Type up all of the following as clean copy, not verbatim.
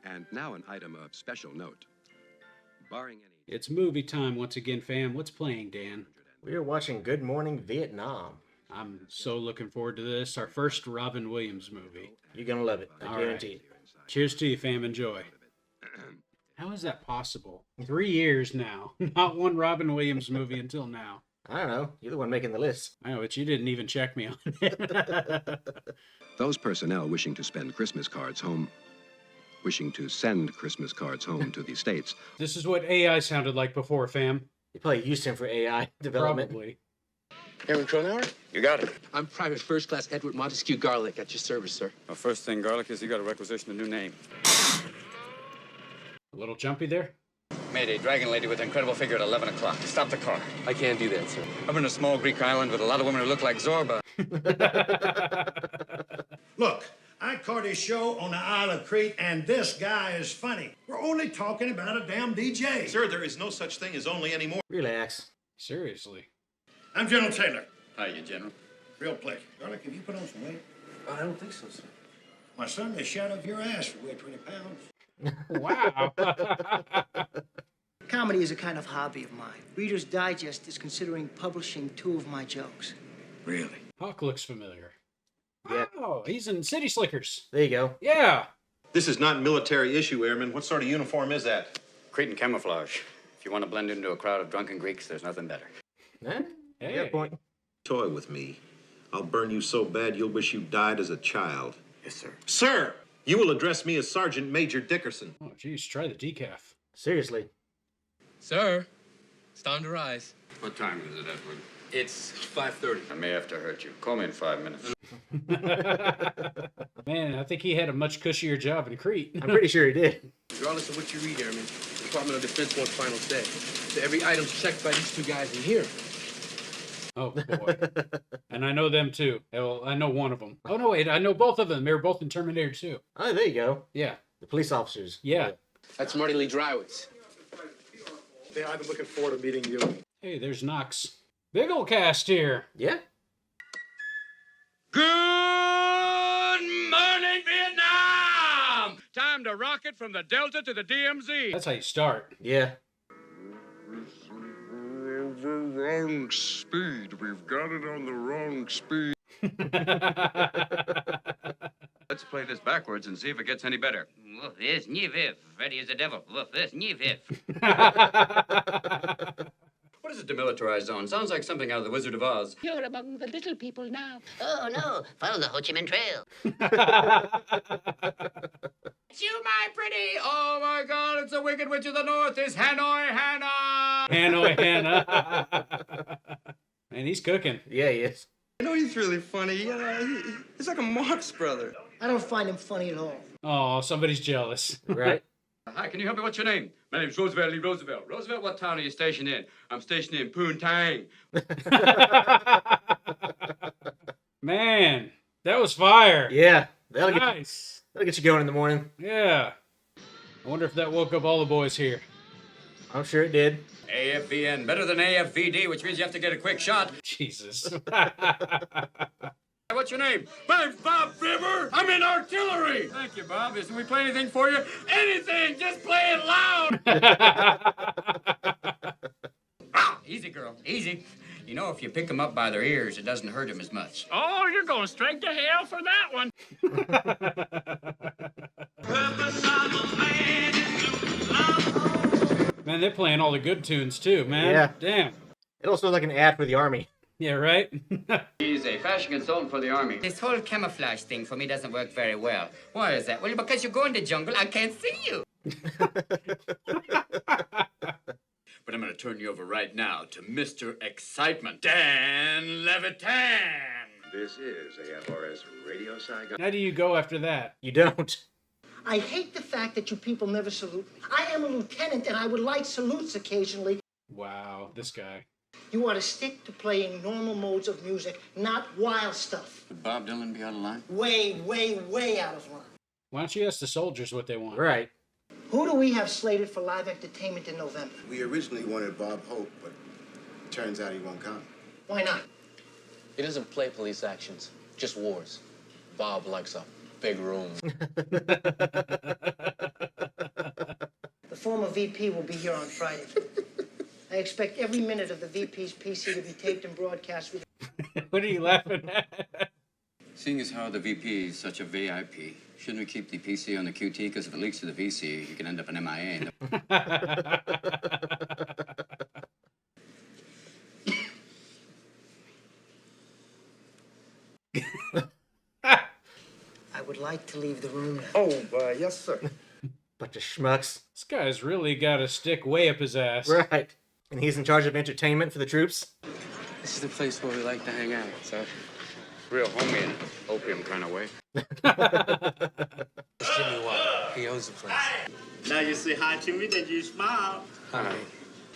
And now an item of special note. Barring any... It's movie time once again, fam. What's playing, Dan? We are watching Good Morning Vietnam. I'm so looking forward to this. Our first Robin Williams movie. You're gonna love it. I All guarantee right. it. Cheers to you, fam. Enjoy. How is that possible? 3 years now. Not one Robin Williams movie until now. I don't know. You're the one making the list. I know, but you didn't even check me on it. Those personnel wishing to send Christmas cards home, wishing to send Christmas cards home to the States. This is what AI sounded like before, fam. You probably used him for AI development. Probably. Aaron Cronauer? You got it. I'm Private First Class Edward Montesquieu Garlic at your service, sir. Well, first thing, Garlic, is you got to requisition a new name. A little jumpy there? Mayday, dragon lady with incredible figure at 11 o'clock. Stop the car. I can't do that, sir. I'm in a small Greek island with a lot of women who look like Zorba. Look, I caught his show on the Isle of Crete, and this guy is funny. We're only talking about a damn DJ. Sir, there is no such thing as only anymore. Relax. Seriously. I'm General Taylor. Hiya, General. Real pleasure. Garlic, have you put on some weight? I don't think so, sir. My son, the shadow of your ass would weigh 20 pounds. Wow. Comedy is a kind of hobby of mine. Reader's Digest is considering publishing 2 of my jokes. Really? Hawk looks familiar. Yeah. Oh, he's in City Slickers. There you go. Yeah. This is not military issue, Airman. What sort of uniform is that? Cretan camouflage. If you want to blend into a crowd of drunken Greeks, there's nothing better. Huh? Hey. Good point. Toy with me. I'll burn you so bad you'll wish you died as a child. Yes, sir. Sir, you will address me as Sergeant Major Dickerson. Oh, geez, try the decaf. Seriously. Sir, it's time to rise. What time is it, Edward? It's 5:30. I may have to hurt you. Call me in 5 minutes. Man, I think he had a much cushier job in Crete. I'm pretty sure he did. Regardless of what you read, Airman, the Department of Defense wants final say. So every item's checked by these 2 guys in here. Oh, boy. And I know them, too. Well, I know one of them. Oh, no, wait. I know both of them. They were both in Terminator 2. Oh, there you go. Yeah. The police officers. Yeah. That's Marty Lee Drywitz. Yeah, I've been looking forward to meeting you. Hey, there's Knox. Big ol' cast here. Yeah. Good morning, Vietnam! Time to rocket from the Delta to the DMZ. That's how you start. Yeah. The wrong speed. We've got it on the wrong speed. Let's play this backwards and see if it gets any better. Woof this, niv if. Freddy is the devil. Woof this, niv if. What is a demilitarized zone? Sounds like something out of The Wizard of Oz. You're among the little people now. Oh, no. Follow the Ho Chi Minh Trail. You, my pretty! Oh, my God, it's the Wicked Witch of the North. It's Hanoi Hannah! Hanoi Hannah. Man, he's cooking. Yeah, he is. I know he's really funny. He's like a Marx brother. I don't find him funny at all. Oh, somebody's jealous. Right? Hi, can you help me? What's your name? My name's Roosevelt Lee Roosevelt. Roosevelt, what town are you stationed in? I'm stationed in Poontang. Man, that was fire. Yeah. Nice. That'll get you going in the morning. Yeah. I wonder if that woke up all the boys here. I'm sure it did. AFVN, better than AFVD, which means you have to get a quick shot. Jesus. What's your name? My name's Bob Fibber. I'm in artillery. Thank you, Bob. Can we play anything for you? Anything. Just play it loud. Easy, girl. Easy. You know, if you pick them up by their ears, it doesn't hurt them as much. Oh, you're going straight to hell for that one. Man, they're playing all the good tunes, too, man. Yeah. Damn. It also looks like an ad for the Army. Yeah, right? He's a fashion consultant for the Army. This whole camouflage thing for me doesn't work very well. Why is that? Well, because you go in the jungle, I can't see you. But I'm going to turn you over right now to Mr. Excitement, Dan Levitan. This is AFRS Radio Saigon. How do you go after that? You don't. I hate the fact that you people never salute me. I am a lieutenant, and I would like salutes occasionally. Wow, this guy. You ought to stick to playing normal modes of music, not wild stuff. Would Bob Dylan be out of line? Way, way, way out of line. Why don't you ask the soldiers what they want? Right. Who do we have slated for live entertainment in November? We originally wanted Bob Hope, but turns out he won't come. Why not? He doesn't play police actions, just wars. Bob likes a big room. former VP will be here on Friday. I expect every minute of the VP's PC to be taped and broadcast with... What are you laughing at? Seeing as how the VP is such a VIP, shouldn't we keep the PC on the QT? Because if it leaks to the VC, you can end up an MIA. I would like to leave the room now. Oh, yes, sir. Bunch of schmucks. This guy's really got a stick way up his ass. Right. And he's in charge of entertainment for the troops. This is the place where we like to hang out, so. Real homey in an opium kind of way. It's Jimmy Watt. He owns the place. Now you say hi to me, then you smile. Hi.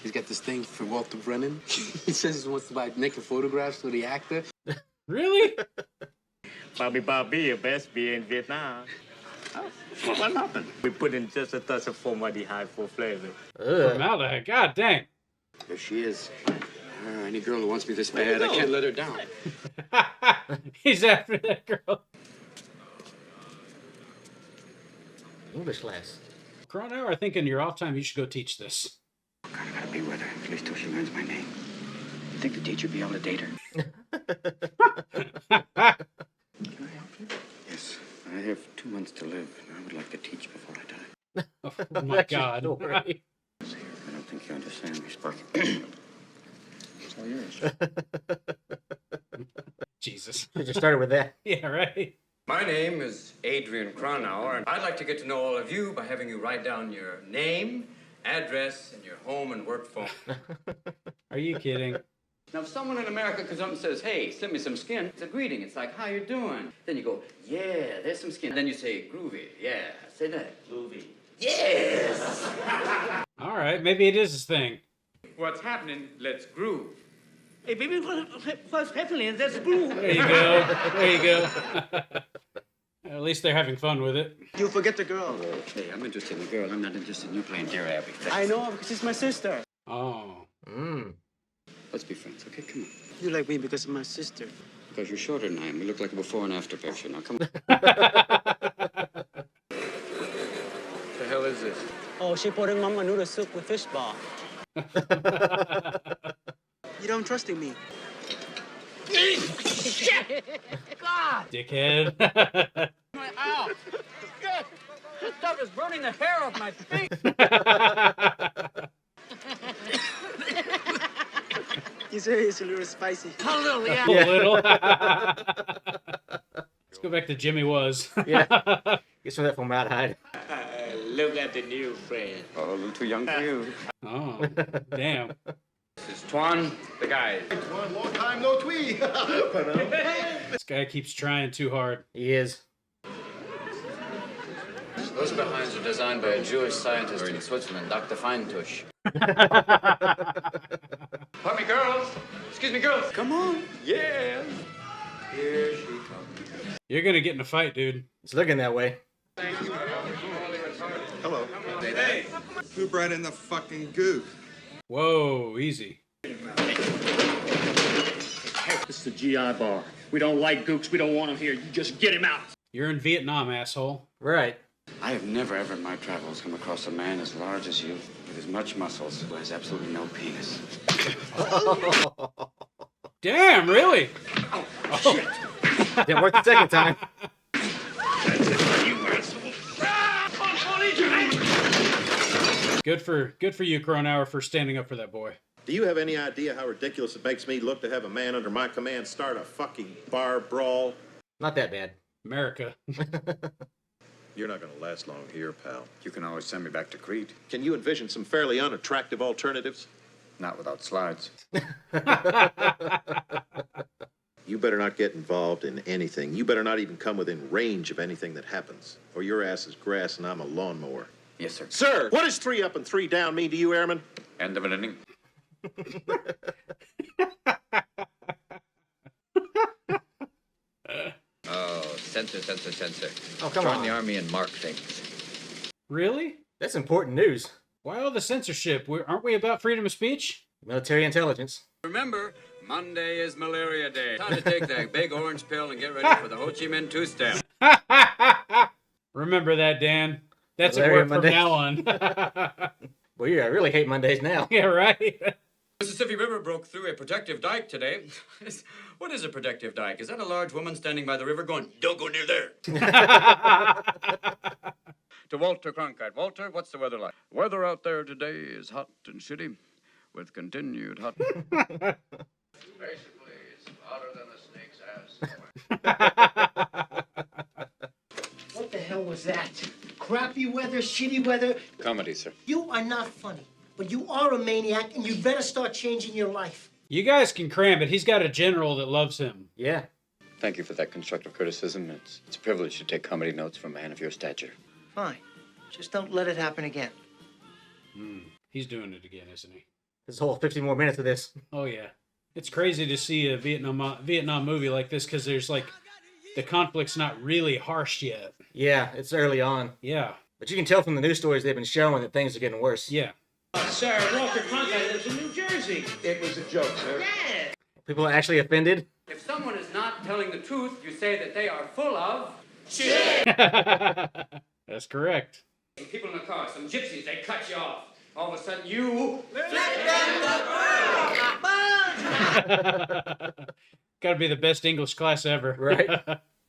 He's got this thing for Walter Brennan. He says he wants to buy naked photographs of the actor. Really? Bobby, your best beer in Vietnam. Oh, what happened? We put in just a touch of formaldehyde for flavor. Formaldehyde, god dang. There she is. Any girl who wants me this bad, I can't let her down. He's after that girl. English class. Cronauer, I think in your off time you should go teach this. I gotta be with her, at least till she learns my name. You think the teacher'd be able to date her? Can I help you? Yes, I have 2 months to live, and I would like to teach before I die. Oh my god. I don't think you understand me, Sparky. It's all yours. Jesus. You just started with that. Yeah, right. My name is Adrian Cronauer, and I'd like to get to know all of you by having you write down your name, address, and your home and work phone. Are you kidding? Now, if someone in America comes up and says, hey, send me some skin, it's a greeting. It's like, how you doing? Then you go, yeah, there's some skin. Then you say, groovy. Yeah, say that. Groovy. Yes! All right, maybe it is his thing. What's happening? Let's groove. Hey, baby, what's happening? That's blue. There you go. There you go. At least they're having fun with it. You forget the girl. Hey, I'm interested in the girl. I'm not interested in you playing Dear Abby. I know, because she's my sister. Oh. Let's be friends, okay? Come on. You like me because of my sister. Because you're shorter than I am. We look like a before and after picture. Now, come on. The hell is this? Oh, she put in mama noodle soup with fish ball. You don't trust in me. Shit! God! Dickhead. Ow! This stuff is burning the hair off my face. You say it's a little spicy. A little, yeah. A little. Let's go back to Jimmy Was. Yeah. Get some of that formaldehyde. Look at the new friend. Oh, a little too young for you. Oh, damn. This is Twan, the guy. One long time no tweet. This guy keeps trying too hard. He is. Those behinds are designed by a Jewish scientist in Switzerland, Dr. Feintusch. Pardon me, girls. Excuse me, girls. Come on. Yeah. Here she comes. You're gonna get in a fight, dude. It's looking that way. Hello. Hey, who brought in the fucking goo? Whoa, easy. This is the GI bar. We don't like gooks. We don't want him here. You just get him out. You're in Vietnam, asshole. Right. I have never ever in my travels come across a man as large as you, with as much muscles, who has absolutely no penis. Damn, really? Oh, shit. Didn't work the second time. Good for you, Cronauer, for standing up for that boy. Do you have any idea how ridiculous it makes me look to have a man under my command start a fucking bar brawl? Not that bad. America. You're not going to last long here, pal. You can always send me back to Crete. Can you envision some fairly unattractive alternatives? Not without slides. You better not get involved in anything. You better not even come within range of anything that happens, or your ass is grass and I'm a lawnmower. Yes, sir. Sir, what does 3 up and 3 down mean to you, Airman? End of an inning. Censor. Oh, come Join on. the army and mark things. Really? That's important news. Why all the censorship? Aren't we about freedom of speech? Military intelligence. Remember, Monday is Malaria Day. Time to take that big orange pill and get ready for the Ho Chi Minh two-step. Remember that, Dan. That's at Malaria work from Monday. now on. Well, yeah, I really hate Mondays now. Yeah, right? Mississippi River broke through a protective dike today. What is a protective dike? Is that a large woman standing by the river going, "Don't go near there"? To Walter Cronkite. Walter, what's the weather like? Weather out there today is hot and shitty, with continued hot. Basically, it's hotter than a snake's ass. What the hell was that? Crappy weather, shitty weather. Comedy, sir. You are not funny, but you are a maniac, and you'd better start changing your life. You guys can cram it. He's got a general that loves him. Yeah. Thank you for that constructive criticism. It's a privilege to take comedy notes from a man of your stature. Fine. Just don't let it happen again. He's doing it again, isn't he? This whole 50 more minutes of this. Oh, yeah. It's crazy to see a Vietnam movie like this because there's like, the conflict's not really harsh yet. Yeah, it's early on. Yeah. But you can tell from the news stories they've been showing that things are getting worse. Yeah. Sir, Walter Cronkite lives in New Jersey. It was a joke, sir. Yeah. People are actually offended. If someone is not telling the truth, you say that they are full of That's correct. people in the car, some gypsies, they cut you off. All of a sudden, you Gotta be the best English class ever. Right.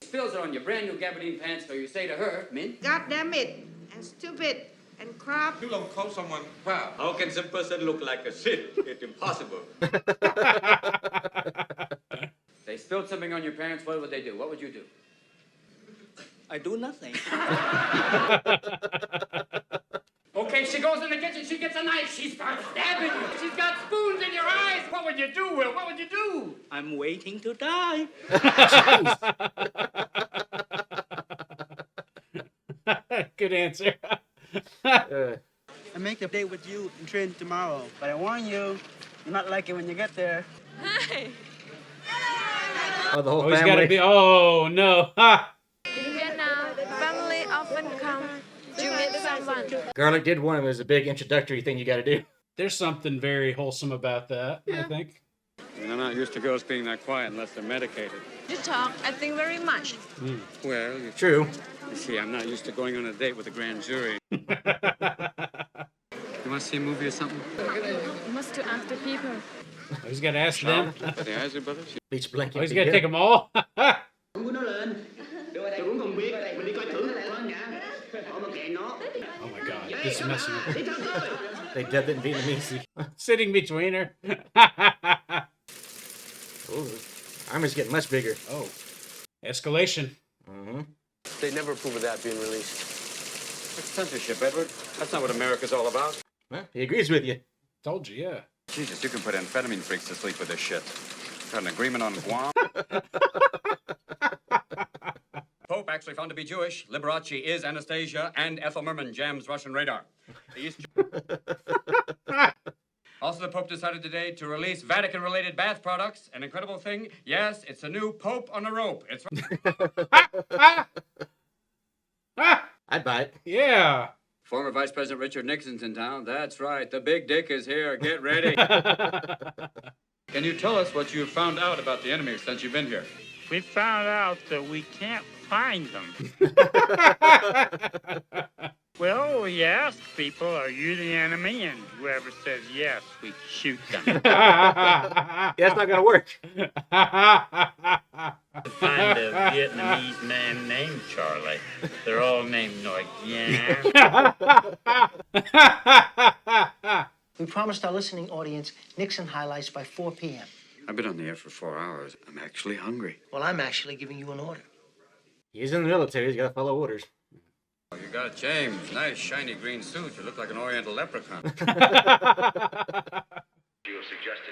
spills are on your brand new gabardine pants, so you say to her, "Min, God damn it, and stupid, and crap. You don't call someone proud. how can some person look like a shit? It's impossible." They spilled something on your parents, what would they do? What would you do? I do nothing. Okay, she goes in the kitchen, she gets a knife, she starts stabbing you. She's got spoons in your eyes. What would you do, Will? What would you do? I'm waiting to die. Good answer. I make a date with you and train tomorrow, but I warn you, you're not like it when you get there. Hi. Oh, the whole Oh, he's family. gotta be. Oh no! Ha! In Vietnam, family often come to meet someone. Garlic did one of them as a big introductory thing you got to do. There's something very wholesome about that. I think. And I'm not used to girls being that quiet unless they're medicated. You talk, I think very much. Well, True. You see, I'm not used to going on a date with a grand jury. You want to see a movie or something? You must to ask the people. Oh, he's got to ask them. Are the Isley Brothers? Beach blanket. Oh, he's got to take them all. Không có nó lên. Tôi cũng không biết. Mình đi coi thử con nha. Họ mà kệ nó. Oh my God, this is messing with her. They dubbed it in Vietnamese. Sitting between her. Oh, armor's getting much bigger. Oh, escalation. Mm-hmm. They never approve of that being released. That's censorship, Edward. That's not what America's all about. Well, he agrees with you. Told you, yeah. Jesus, you can put amphetamine freaks to sleep with this shit. Got an agreement on Guam? Pope actually found to be Jewish. Liberace is Anastasia, and Ethel Merman jams Russian radar. The East... Also, the Pope decided today to release Vatican-related bath products. An incredible thing. Yes, it's a new Pope on a rope. It's I'd buy it. Yeah. Former Vice President Richard Nixon's in town. That's right. The big dick is here. Get ready. Can you tell us what you've found out about the enemy since you've been here? We found out that we can't find them. Well, we asked people, are you the enemy? And whoever says yes, we shoot them. Yeah, that's not gonna work. Find a Vietnamese man named Charlie. They're all named Nguyen. We promised our listening audience Nixon highlights by 4 p.m. I've been on the air for 4 hours. I'm actually hungry. Well, I'm actually giving you an order. He's in the military. He's got to follow orders. Oh, you got it, James. Nice, shiny green suit. You look like an Oriental leprechaun. You suggested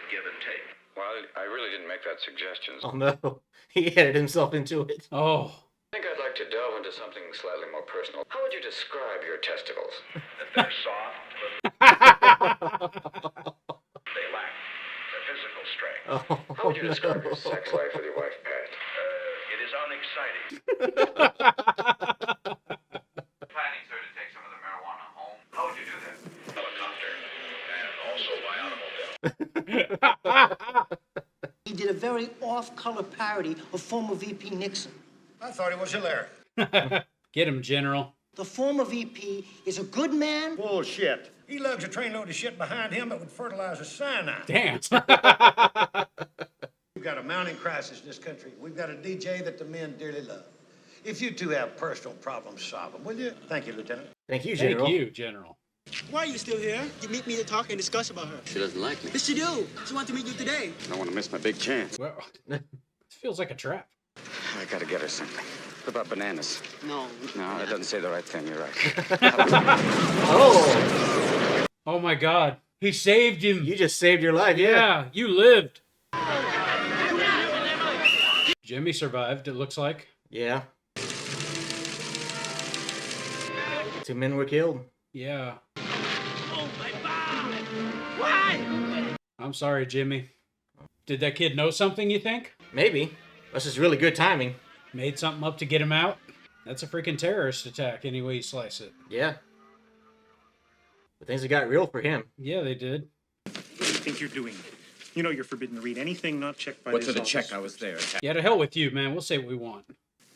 give and take. Well, I really didn't make that suggestion. Oh no, he edited himself into it. Oh. I think I'd like to delve into something slightly more personal. How would you describe your testicles? That they're soft, but they lack the physical strength. Oh, How would you describe your sex life with your wife, Pat? It is unexciting. Planning, sir, to take some of the marijuana home. How would you do that? Helicopter, and also by automobile. He did a very off-color parody of former VP Nixon. I thought it was hilarious. Get him, General. The former VP is a good man. Bullshit. He lugs a trainload of shit behind him that would fertilize a cyanide. Damn. We've got a mounting crisis in this country. We've got a DJ that the men dearly love. If you two have personal problems, solve them, will you? Thank you, Lieutenant. Thank you, General. Thank you, General. Why are you still here? You meet me to talk and discuss about her. She doesn't like me. Yes, she do. She wants to meet you today. I don't want to miss my big chance. Well, this feels like a trap. I gotta get her something. What about bananas? No. No, that doesn't say the right thing. You're right. Oh. Oh my God. He saved him. You just saved your life. Yeah, you lived. Jimmy survived, it looks like. Yeah. 2 men were killed. Yeah. Oh, my God. Why? I'm sorry, Jimmy. Did that kid know something, you think? Maybe. That's just really good timing. Made something up to get him out? That's a freaking terrorist attack, any way you slice it. Yeah. But things have got real for him. Yeah, they did. What do you think you're doing? You know you're forbidden to read anything not checked by What's this it a office. check? I was there. Yeah, to hell with you, man. We'll say what we want.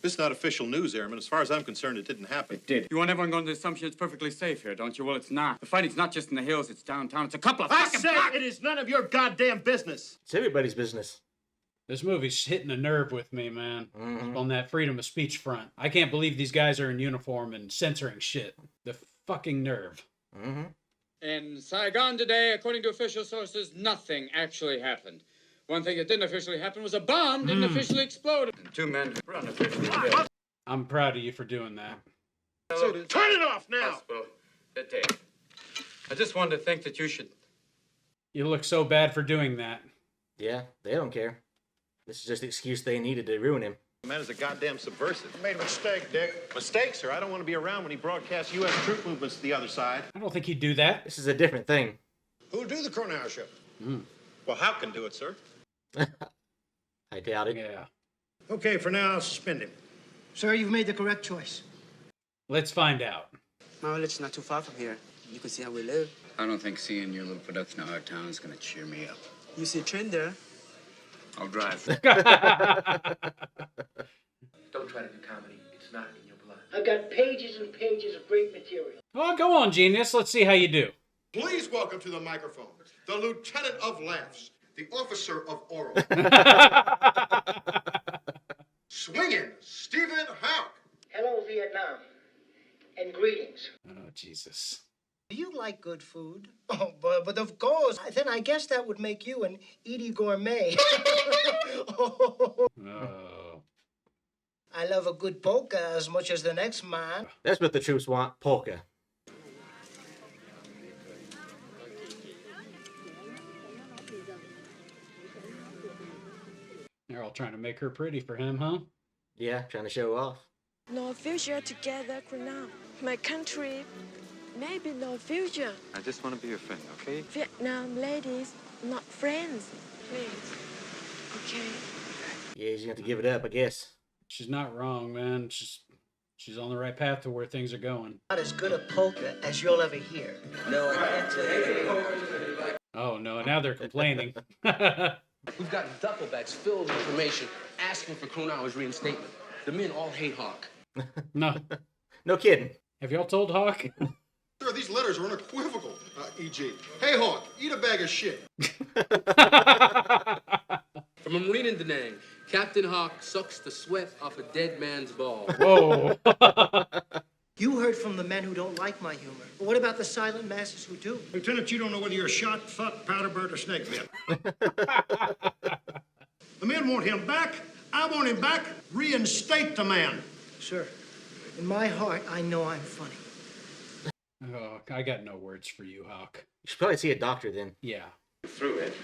This is not official news, Airman. As far as I'm concerned, it didn't happen. It did. You want everyone going to the assumption it's perfectly safe here, don't you? Well, it's not. The fighting's not just in the hills, it's downtown. It's a couple of I fucking said blocks. it is none of your goddamn business. It's everybody's business. This movie's hitting a nerve with me, man. Mhm. On that freedom of speech front. I can't believe these guys are in uniform and censoring shit. The fucking nerve. Mm-hmm. In Saigon today, according to official sources, nothing actually happened. One thing that didn't officially happen was a bomb didn't officially explode. And 2 men were unofficially dead. I'm proud of you for doing that. So turn it off now. Hospital that day. I just wanted to think that you should. You look so bad for doing that. Yeah, they don't care. This is just the excuse they needed to ruin him. The man is a goddamn subversive. You made a mistake, Dick. Mistake, sir. I don't want to be around when he broadcasts U.S. troop movements to the other side. I don't think he'd do that. This is a different thing. Who'll do the Cronauer show? Well, how can do it, sir? I doubt it. Yeah. Okay, for now, I'll suspend him. Sir, you've made the correct choice. Let's find out. Well, it's not too far from here. You can see how we live. I don't think seeing your little production of our town is going to cheer me up. You see a train there. I'll drive. Don't try to do comedy. It's not in your blood. I've got pages and pages of great material. Oh, go on, genius. Let's see how you do. Please welcome to the microphone the Lieutenant of Laughs, the Officer of Oral. Swinging Stephen Houck. Hello, Vietnam. And greetings. Oh, Jesus. Do you like good food? Oh, but of course. Then I guess that would make you an Edie Gourmet. Oh. I love a good polka as much as the next man. That's what the troops want, polka. They're all trying to make her pretty for him, huh? Yeah, trying to show off. No future together now. My country, maybe no future. I just want to be your friend, okay? Vietnam ladies, not friends. Please. Okay. Yeah, you have to give it up, I guess. She's not wrong, man. She's on the right path to where things are going. Not as good a polka as you'll ever hear. No, I can't tell you. Oh, no. Now they're complaining. We've got duffel bags filled with information asking for Cronauer's reinstatement. The men all hate Hawk. No. No kidding. Have y'all told Hawk? Sir, these letters are unequivocal. E.g., hey, Hawk, eat a bag of shit. From a Marine in Da Nang, Captain Hawk sucks the sweat off a dead man's ball. Whoa. You heard from the men who don't like my humor. But what about the silent masses who do? Lieutenant, you don't know whether you're shot, fuck, powder bird, or snake bit. The men want him back. I want him back. Reinstate the man. Sir, in my heart, I know I'm funny. Oh, I got no words for you, Hawk. You should probably see a doctor then. Yeah. Through it.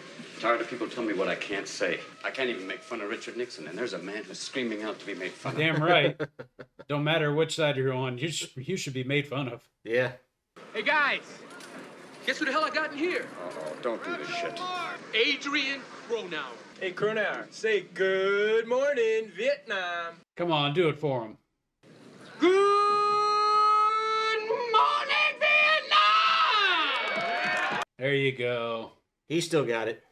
Tired of people telling me what I can't say. I can't even make fun of Richard Nixon, and there's a man who's screaming out to be made fun of. Damn right. Don't matter which side you're on, you should be made fun of. Yeah. Hey, guys. Guess who the hell I got in here? Oh, don't do this shit. Adrian Cronauer. Hey, Cronauer, say good morning, Vietnam. Come on, do it for him. Good morning, Vietnam! There you go. He still got it.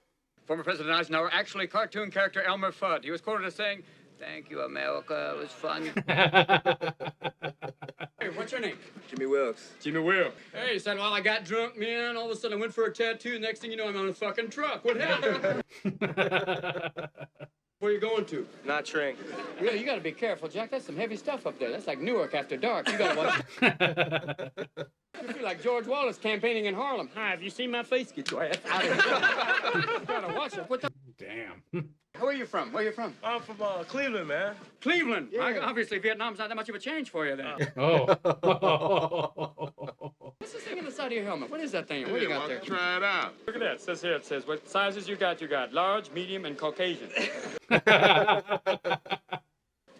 Former President Eisenhower, actually cartoon character Elmer Fudd. He was quoted as saying, "Thank you, America. It was fun." Hey, what's your name? Jimmy Wilkes. Jimmy Will. Hey, son, while I got drunk, man, all of a sudden I went for a tattoo. Next thing you know, I'm on a fucking truck. What happened? Where you going to? Not Trank. Yeah, you gotta be careful, Jack. That's some heavy stuff up there. That's like Newark after dark. You gotta watch. You feel like George Wallace campaigning in Harlem. Hi, have you seen my face? Get your ass out of here. You gotta watch it. What the? Damn. Where are you from? Where are you from? I'm from Cleveland, man. Cleveland. Yeah. Obviously, Vietnam's not that much of a change for you then. Oh. What's this thing on the side of your helmet? What is that thing? What do you got there? Try it out. Look at that. It says here, it says what sizes you got. You got large, medium, and Caucasian.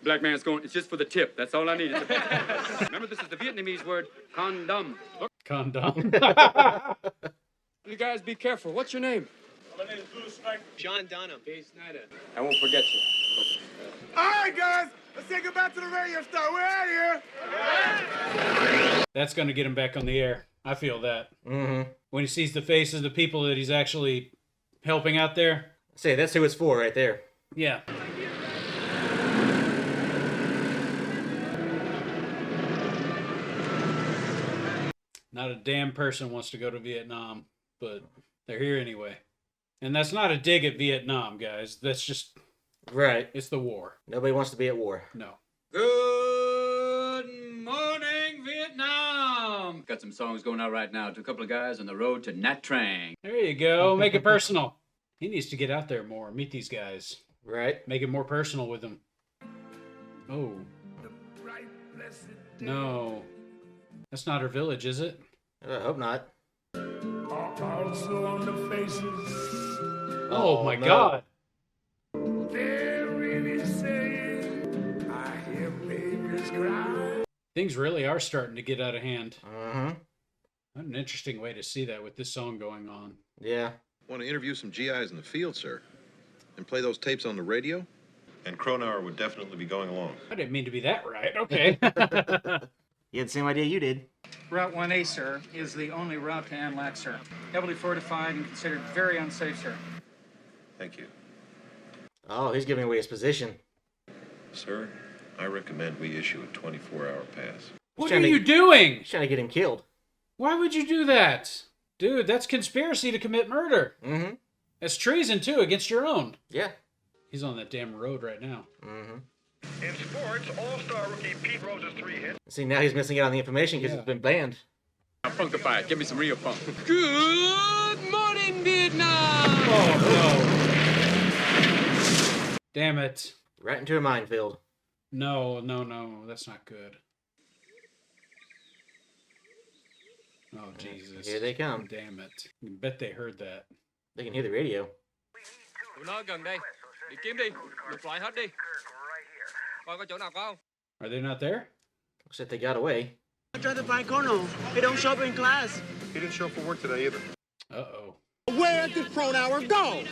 Black man's going, it's just for the tip. That's all I need. Remember, this is the Vietnamese word, condom. Look. Condom. You guys be careful. What's your name? My name is Blue Stripe. John Dunham. Dave Snyder. I won't forget you. All right, guys. Let's say goodbye to the radio star. We're out here. That's going to get him back on the air. I feel that. Mm-hmm. When he sees the faces of the people that he's actually helping out there. Say, that's who it's for right there. Yeah. Not a damn person wants to go to Vietnam, but they're here anyway. And that's not a dig at Vietnam, guys. That's just... Right. It's the war. Nobody wants to be at war. No. Good morning, Vietnam. Got some songs going out right now to a couple of guys on the road to Nat Trang. There you go. Make it personal. He needs to get out there more. Meet these guys. Right. Make it more personal with them. Oh. No. That's not her village, is it? I hope not. Also on the faces. Oh my no. God. They're really saying, I hear babies cry. Things really are starting to get out of hand. Mm-hmm. What an interesting way to see that with this song going on. Yeah. Want to interview some GIs in the field, sir? And play those tapes on the radio? And Cronauer would definitely be going along. I didn't mean to be that right. Okay. You had the same idea you did. Route 1A, sir, is the only route to Anlac, sir. Heavily fortified and considered very unsafe, sir. Thank you. Oh, he's giving away his position. Sir, I recommend we issue a 24-hour pass. What are you doing? He's trying to get him killed. Why would you do that? Dude, that's conspiracy to commit murder. Mm-hmm. That's treason, too, against your own. Yeah. He's on that damn road right now. Mm-hmm. In sports, all-star rookie Pete Rose's 3 hits. See, now he's missing out on the information because it's been banned. Funkify it. Give me some real funk. Good morning, Vietnam. Oh, no. Damn it. Right into a minefield. No. That's not good. Oh, Jesus. Here they come. Damn it. I bet they heard that. They can hear the radio. Tụi nó gần đây. Đi kiếm đi. Lục lại hết đi. Coi có chỗ nào không? Are they not there? Looks like they got away. I tried to find Kono. He don't show up in class. He didn't show up for work today either. Uh-oh. Where did Cronauer go?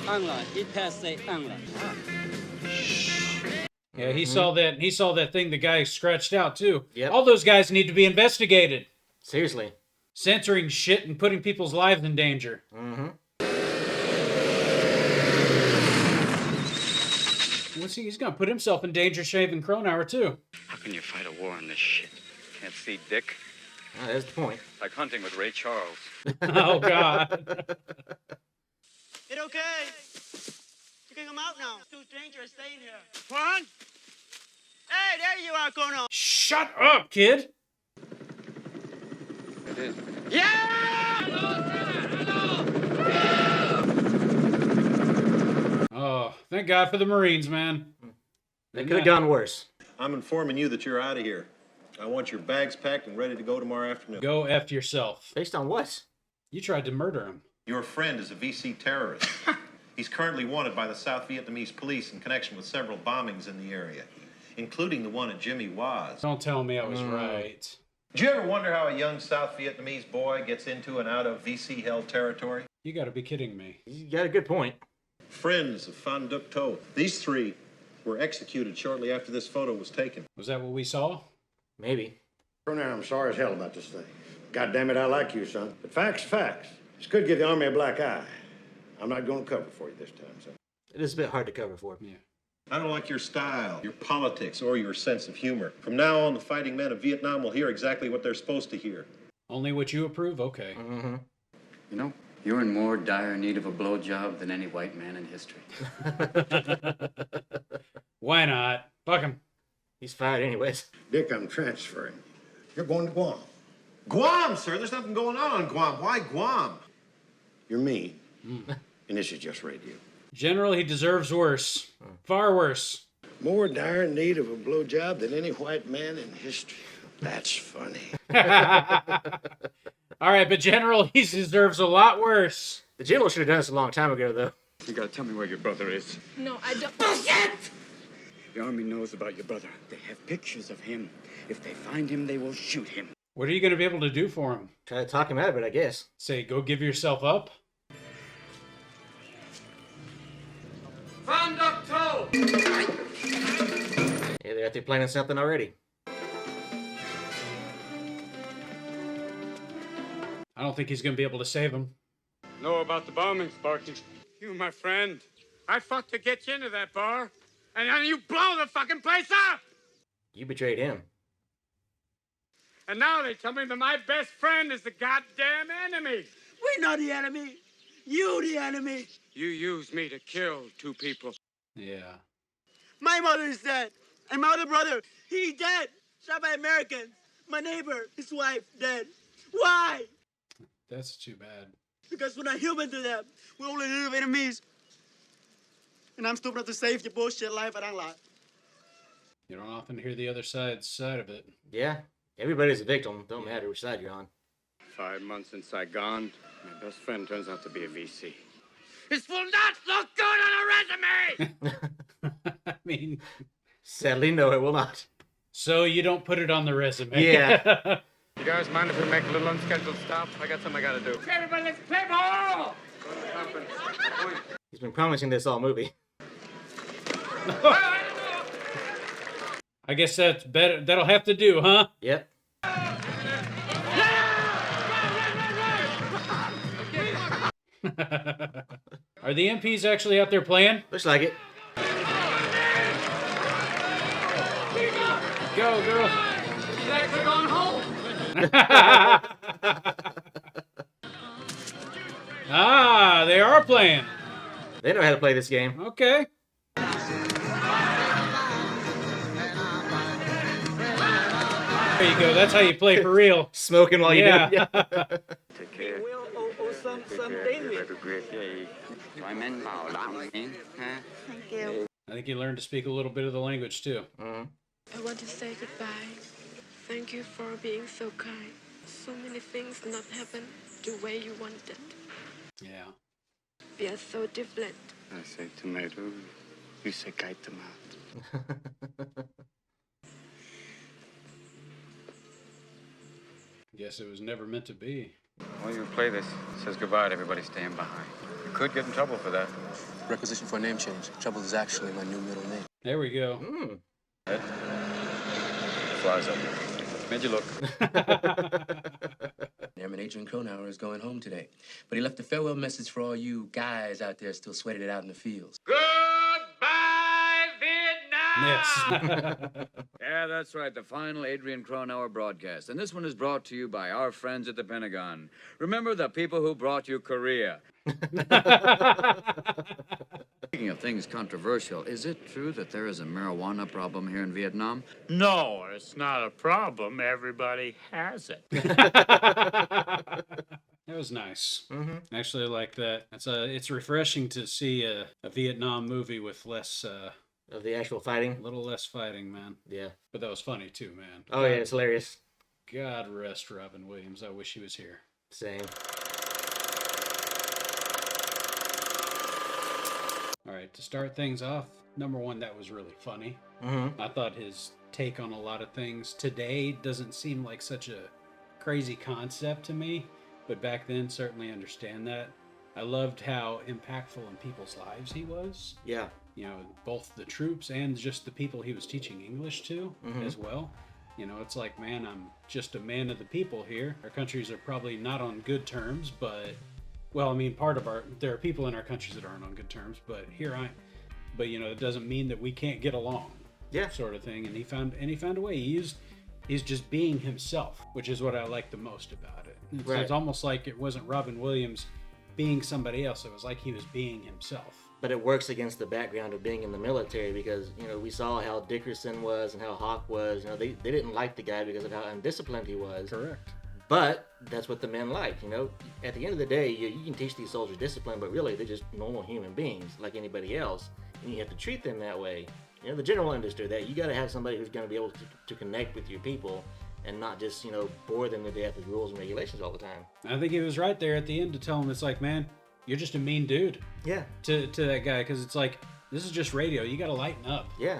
Anla. He passed say Anla. Yeah, he saw that thing the guy scratched out too. Yep. All those guys need to be investigated. Seriously. Censoring shit and putting people's lives in danger. Mm-hmm. He's gonna put himself in danger shaving Cronauer too. How can you fight a war on this shit? Can't see dick. Oh, that's the point. Like hunting with Ray Charles. Oh, God. It's okay. You can come out now. It's too dangerous staying here. Juan? Hey, there you are, Kono. Shut up, kid. Oh, thank God for the Marines, man. They could have gone worse. I'm informing you that you're out of here. I want your bags packed and ready to go tomorrow afternoon. Go F yourself. Based on what? You tried to murder him. Your friend is a VC terrorist. He's currently wanted by the South Vietnamese police in connection with several bombings in the area, including the one at Jimmy Waz. Don't tell me I was right. Did you ever wonder how a young South Vietnamese boy gets into and out of VC-held territory? You gotta be kidding me. You got a good point. Friends of Phan Duc To. These three were executed shortly after this photo was taken. Was that what we saw? Maybe. Cronauer, I'm sorry as hell about this thing. God damn it, I like you, son. But facts are facts. This could give the Army a black eye. I'm not going to cover for you this time, son. It is a bit hard to cover for. Yeah. I don't like your style, your politics, or your sense of humor. From now on, the fighting men of Vietnam will hear exactly what they're supposed to hear. Only what you approve? Okay. Mm-hmm. You know, you're in more dire need of a blowjob than any white man in history. Why not? Fuck him. He's fired anyways. Dick, I'm transferring. You're going to Guam. Guam, sir? There's nothing going on Guam. Why Guam? You're me. And this is just radio. General, he deserves worse. Far worse. More dire in need of a blowjob than any white man in history. That's funny. All right, but General, he deserves a lot worse. The General should have done this a long time ago, though. You gotta tell me where your brother is. No, I don't. Bullshit! The Army knows about your brother. They have pictures of him. If they find him, they will shoot him. What are you going to be able to do for him? Try to talk him out of it, I guess. Say, go give yourself up? Found up toe! Yeah, they're out there planning something already. I don't think he's going to be able to save him. Know about the bombing, Sparky. You, my friend. I fought to get you into that bar, and then you blow the fucking place up! You betrayed him. And now they tell me that my best friend is the goddamn enemy. We're not the enemy. You the enemy. You used me to kill 2 people. Yeah. My mother is dead. And my other brother, he dead. Shot by Americans. My neighbor, his wife, dead. Why? That's too bad. Because we're not human to them. We're only little enemies. And I'm stupid enough to save your bullshit life and I lie. You don't often hear the other side of it. Yeah. Everybody's a victim. Don't matter which side you're on. 5 months in Saigon, my best friend turns out to be a VC. This will not look good on a resume! I mean... Sadly, no, it will not. So you don't put it on the resume. Yeah. You guys mind if we make a little unscheduled stop? I got something I gotta do. Okay, everybody, let's play ball! He's been promising this all movie. I guess that's better. That'll have to do, huh? Yep. Are the MPs actually out there playing? Looks like it. Go, girl. She's actually going home. Ah, they are playing. They know how to play this game. Okay. There you go. That's how you play for real. Smoking while you do it. Yeah. Take care. We'll owe some David. Have a great day. Thank you. I think you learned to speak a little bit of the language too. Mm-hmm. I want to say goodbye. Thank you for being so kind. So many things not happen the way you wanted. Yeah. We are so different. I say tomato. You say kite tomato. Guess it was never meant to be. While you play this, it says goodbye to everybody staying behind. You could get in trouble for that. Requisition for a name change. Trouble is actually my new middle name. There we go. Mm. Ed? Flies up. Made you look. Airman Adrian Cronauer is going home today. But he left a farewell message for all you guys out there still sweating it out in the fields. Goodbye, Vietnam! Yes. Yeah, that's right. The final Adrian Cronauer broadcast. And this one is brought to you by our friends at the Pentagon. Remember the people who brought you Korea. Speaking of things controversial, is it true that there is a marijuana problem here in Vietnam? No, it's not a problem. Everybody has it. That was nice. Mm-hmm. Actually, I like that. It's refreshing to see a Vietnam movie with less, Of the actual fighting? a little less fighting, man. Yeah. But that was funny too, man. Oh, yeah, it's hilarious. God rest Robin Williams. I wish he was here. Same. All right, to start things off, number one, that was really funny. Mm-hmm. I thought his take on a lot of things today doesn't seem like such a crazy concept to me, but back then certainly understand that. I loved how impactful in people's lives he was. Yeah. You know, both the troops and just the people he was teaching English to as well. You know, it's like, man, I'm just a man of the people here. Our countries are probably not on good terms, but, well, I mean, there are people in our countries that aren't on good terms, but here but it doesn't mean that we can't get along. Yeah. Sort of thing. And he found a way. He's just being himself, which is what I like the most about it. It's almost like it wasn't Robin Williams being somebody else. It was like he was being himself. But it works against the background of being in the military because, we saw how Dickerson was and how Hawk was. They didn't like the guy because of how undisciplined he was. Correct. But that's what the men like, At the end of the day, you can teach these soldiers discipline, but really they're just normal human beings like anybody else. And you have to treat them that way. The general industry, that you got to have somebody who's going to be able to connect with your people and not just, bore them to death with rules and regulations all the time. I think he was right there at the end to tell him, it's like, man, you're just a mean dude. Yeah. To that guy, because it's like, this is just radio. You got to lighten up. Yeah.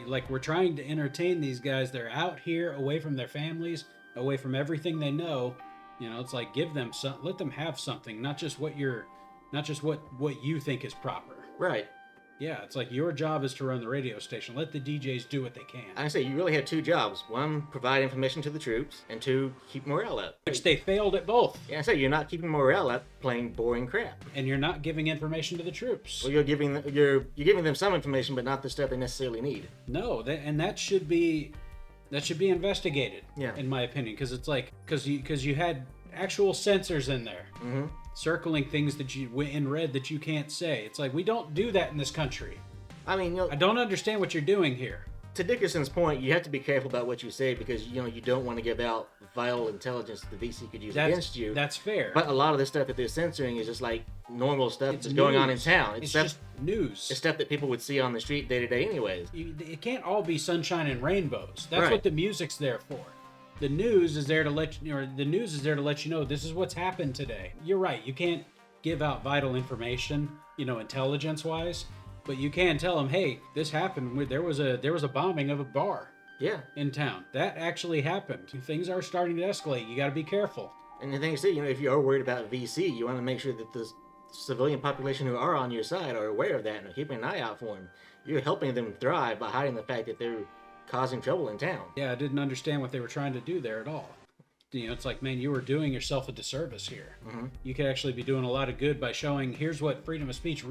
Like we're trying to entertain these guys. They're out here away from their families, away from everything they know. It's like, give them let them have something, not just what you think is proper. Right. Yeah, it's like your job is to run the radio station. Let the DJs do what they can. I say you really have two jobs. One, provide information to the troops, and two, keep morale up. Which they failed at both. Yeah, I say you're not keeping morale up playing boring crap. And you're not giving information to the troops. Well, you're giving them some information, but not the stuff they necessarily need. No, that should be investigated. Yeah. In my opinion, because it's like because you had actual censors in there. Mm-hmm. Circling things that you in red that you can't say. It's like, we don't do that in this country. I mean, I don't understand what you're doing here. To Dickerson's point, you have to be careful about what you say because you don't want to give out vital intelligence that the VC could use against you. That's fair. But a lot of the stuff that they're censoring is just like normal stuff that's going on in town. It's just news. It's stuff that people would see on the street day to day, anyways. It can't all be sunshine and rainbows. That's Right. what the music's there for. The news is there to let you know this is what's happened today. You're right. You can't give out vital information, intelligence-wise, but you can tell them, hey, this happened. There was a bombing of a bar. Yeah. In town. That actually happened. Things are starting to escalate. You got to be careful. And the thing is, if you are worried about VC, you want to make sure that the civilian population who are on your side are aware of that and are keeping an eye out for them. You're helping them thrive by hiding the fact that they're causing trouble in town. Yeah, I didn't understand what they were trying to do there at all. It's like, man, you were doing yourself a disservice here. Mm-hmm. You could actually be doing a lot of good by showing here's what freedom of speech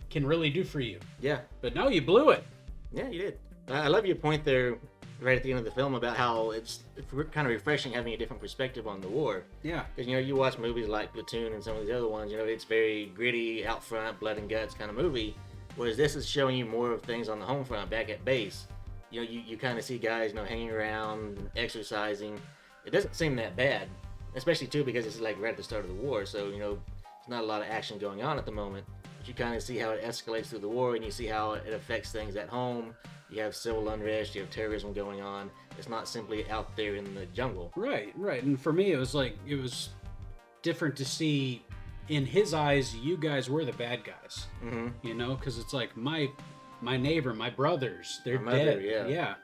can really do for you. Yeah. But no, you blew it. Yeah, you did. I love your point there right at the end of the film about how it's kind of refreshing having a different perspective on the war. Yeah. Because, you watch movies like Platoon and some of these other ones, it's very gritty, out front, blood and guts kind of movie. Whereas this is showing you more of things on the home front, back at base. You kind of see guys, hanging around, exercising. It doesn't seem that bad, especially too because it's like right at the start of the war. So there's not a lot of action going on at the moment. But you kind of see how it escalates through the war, and you see how it affects things at home. You have civil unrest, you have terrorism going on. It's not simply out there in the jungle. Right. And for me, it was different to see. In his eyes, you guys were the bad guys. Mm-hmm. Because it's like my neighbor, my brothers, they're My mother, dead. Yeah,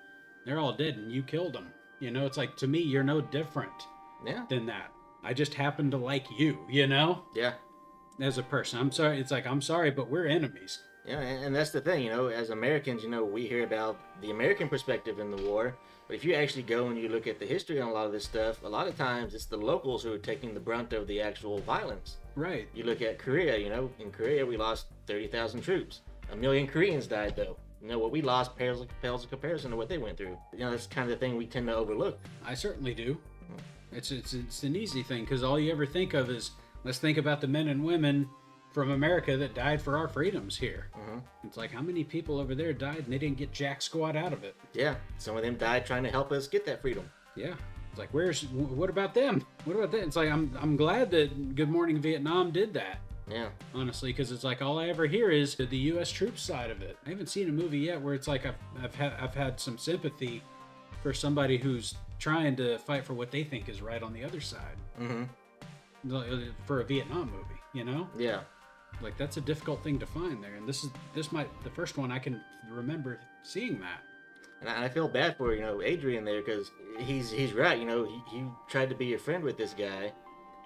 they're all dead, and you killed them. It's like, to me, you're no different than that. I just happen to like you, Yeah. As a person. I'm sorry. It's like, I'm sorry, but we're enemies. Yeah, and that's the thing, as Americans, we hear about the American perspective in the war. But if you actually go and you look at the history on a lot of this stuff, a lot of times it's the locals who are taking the brunt of the actual violence. Right. You look at Korea, in Korea we lost 30,000 troops. 1 million Koreans died, though. What we lost pales in comparison to what they went through. That's kind of the thing we tend to overlook. I certainly do. It's an easy thing, because all you ever think of is, let's think about the men and women from America that died for our freedoms here. Mm-hmm. It's like, how many people over there died and they didn't get jack squat out of it? Yeah, some of them died trying to help us get that freedom. Yeah. It's like, what about them? What about that? It's like, I'm glad that Good Morning Vietnam did that. Yeah. Honestly, because it's like, all I ever hear is the U.S. troops side of it. I haven't seen a movie yet where it's like I've had some sympathy for somebody who's trying to fight for what they think is right on the other side. Mm-hmm. For a Vietnam movie, Yeah. Like, that's a difficult thing to find there, and this might the first one I can remember seeing that. And I feel bad for Adrian there, because he's right. He tried to be a friend with this guy,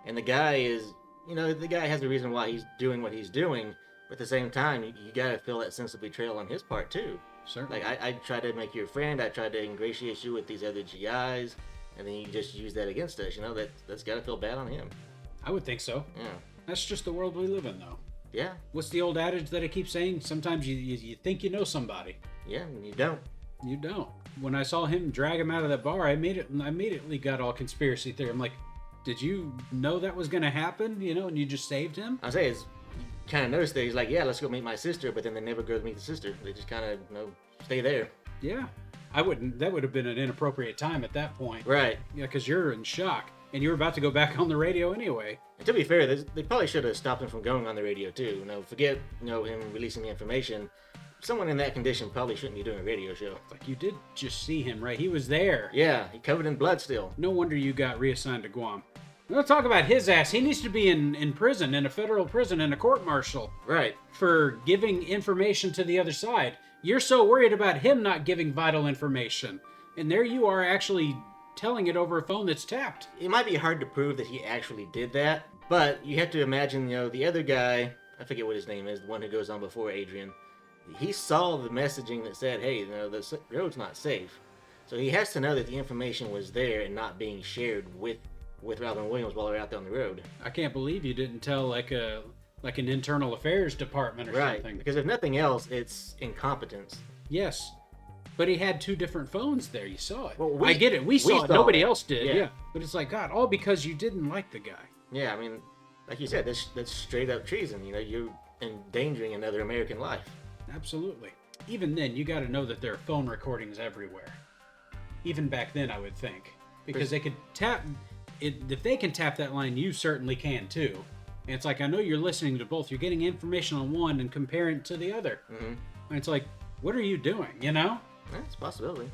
and the guy is. The guy has a reason why he's doing what he's doing, but at the same time, you gotta feel that sense of betrayal on his part, too. Certainly. Like, I try to make you a friend, I try to ingratiate you with these other GIs, and then you just use that against us, that's gotta feel bad on him. I would think so. Yeah. That's just the world we live in, though. Yeah. What's the old adage that I keep saying? Sometimes you think you know somebody. Yeah, and you don't. You don't. When I saw him drag him out of that bar, I immediately got all conspiracy theory. I'm like, did you know that was going to happen? You know, and you just saved him? I say, it's kind of noticed that he's like, yeah, let's go meet my sister, but then they never go to meet the sister. They just kind of, stay there. Yeah. That would have been an inappropriate time at that point. Right. Yeah, because you're in shock, and you were about to go back on the radio anyway. And to be fair, they probably should have stopped him from going on the radio too. Forget, him releasing the information. Someone in that condition probably shouldn't be doing a radio show. Like, you did just see him, right? He was there. Yeah, he covered in blood still. No wonder you got reassigned to Guam. Let's talk about his ass. He needs to be in prison, in a federal prison, in a court-martial. Right. For giving information to the other side. You're so worried about him not giving vital information. And there you are actually telling it over a phone that's tapped. It might be hard to prove that he actually did that, but you have to imagine, the other guy, I forget what his name is, the one who goes on before Adrian, he saw the messaging that said, hey, the road's not safe. So he has to know that the information was there and not being shared with Robin Williams while they're out there on the road. I can't believe you didn't tell like an internal affairs department or something. Right, because if nothing else, it's incompetence. Yes. But he had two different phones there. You saw it. Well, I get it. We saw it. Nobody else did. Yeah. Yeah. But it's like, God, all because you didn't like the guy. Yeah, I mean, like you said, that's straight up treason. You're endangering another American life. Absolutely. Even then, you got to know that there are phone recordings everywhere. Even back then, I would think. Because they could tap... If they can tap that line, you certainly can too. And it's like, I know you're listening to both. You're getting information on one and comparing it to the other. Mm-hmm. And it's like, what are you doing, That's a possibility.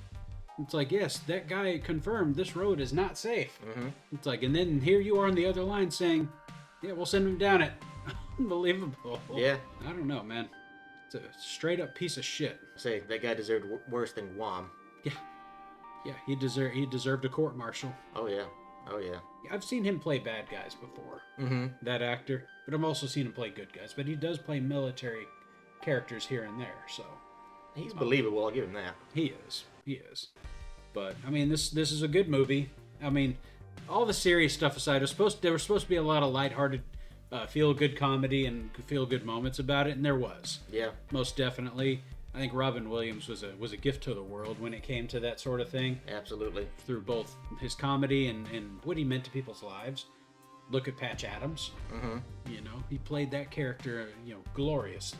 It's like, yes, that guy confirmed this road is not safe. Mm-hmm. It's like, and then here you are on the other line saying, yeah, we'll send him down it. Unbelievable. Yeah. I don't know, man. It's a straight up piece of shit. Say, that guy deserved worse than Guam. Yeah. Yeah, he deserved a court-martial. Oh, yeah. Oh, yeah. I've seen him play bad guys before, that actor, but I've also seen him play good guys. But he does play military characters here and there, so... He's believable, I'll give him that. He is. But, I mean, this is a good movie. I mean, all the serious stuff aside, there was supposed to be a lot of lighthearted, feel-good comedy and feel-good moments about it, and there was. Yeah. Most definitely. I think Robin Williams was a gift to the world when it came to that sort of thing. Absolutely. Through both his comedy and what he meant to people's lives. Look at Patch Adams. Mm-hmm. He played that character, gloriously.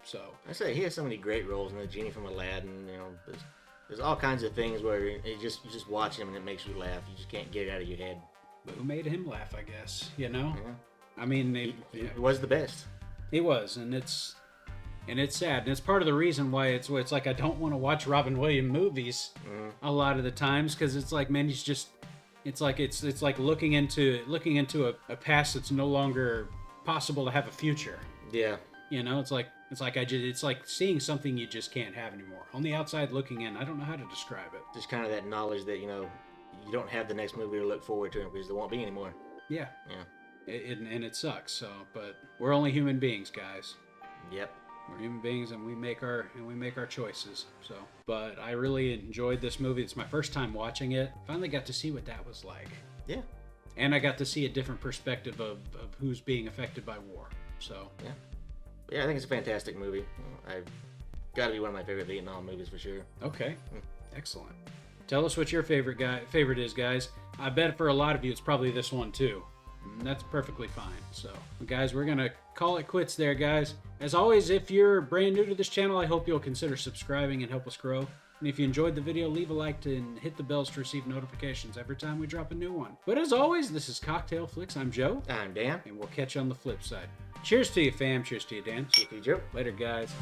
So I say he has so many great roles in the Genie from Aladdin. There's all kinds of things where you just watch him and it makes you laugh. You just can't get it out of your head. But who made him laugh? I guess Yeah. I mean, he was the best. He was, and it's sad, and it's part of the reason why it's like I don't want to watch Robin Williams movies a lot of the times, because it's like, man, he's just it's like looking into a past that's no longer possible to have a future. Yeah. It's like seeing something you just can't have anymore. On the outside looking in, I don't know how to describe it. Just kind of that knowledge that you don't have the next movie to look forward to because there won't be anymore. Yeah. Yeah. And it sucks. So, but we're only human beings, guys. Yep. We're human beings, and we make our choices. So, but I really enjoyed this movie. It's my first time watching it. Finally got to see what that was like. Yeah. And I got to see a different perspective of who's being affected by war. So. Yeah. Yeah, I think it's a fantastic movie. I've got to be one of my favorite Vietnam movies for sure. Okay. Excellent. Tell us what your favorite is, guys. I bet for a lot of you, it's probably this one too. And that's perfectly fine. So, guys, we're gonna call it quits there, guys. As always, if you're brand new to this channel, I hope you'll consider subscribing and help us grow. And if you enjoyed the video, leave a like and hit the bells to receive notifications every time we drop a new one. But as always, this is Cocktail Flicks. I'm Joe. I'm Dan. And we'll catch you on the flip side. Cheers to you, fam. Cheers to you, Dan. Cheers to you, Joe. Later, guys.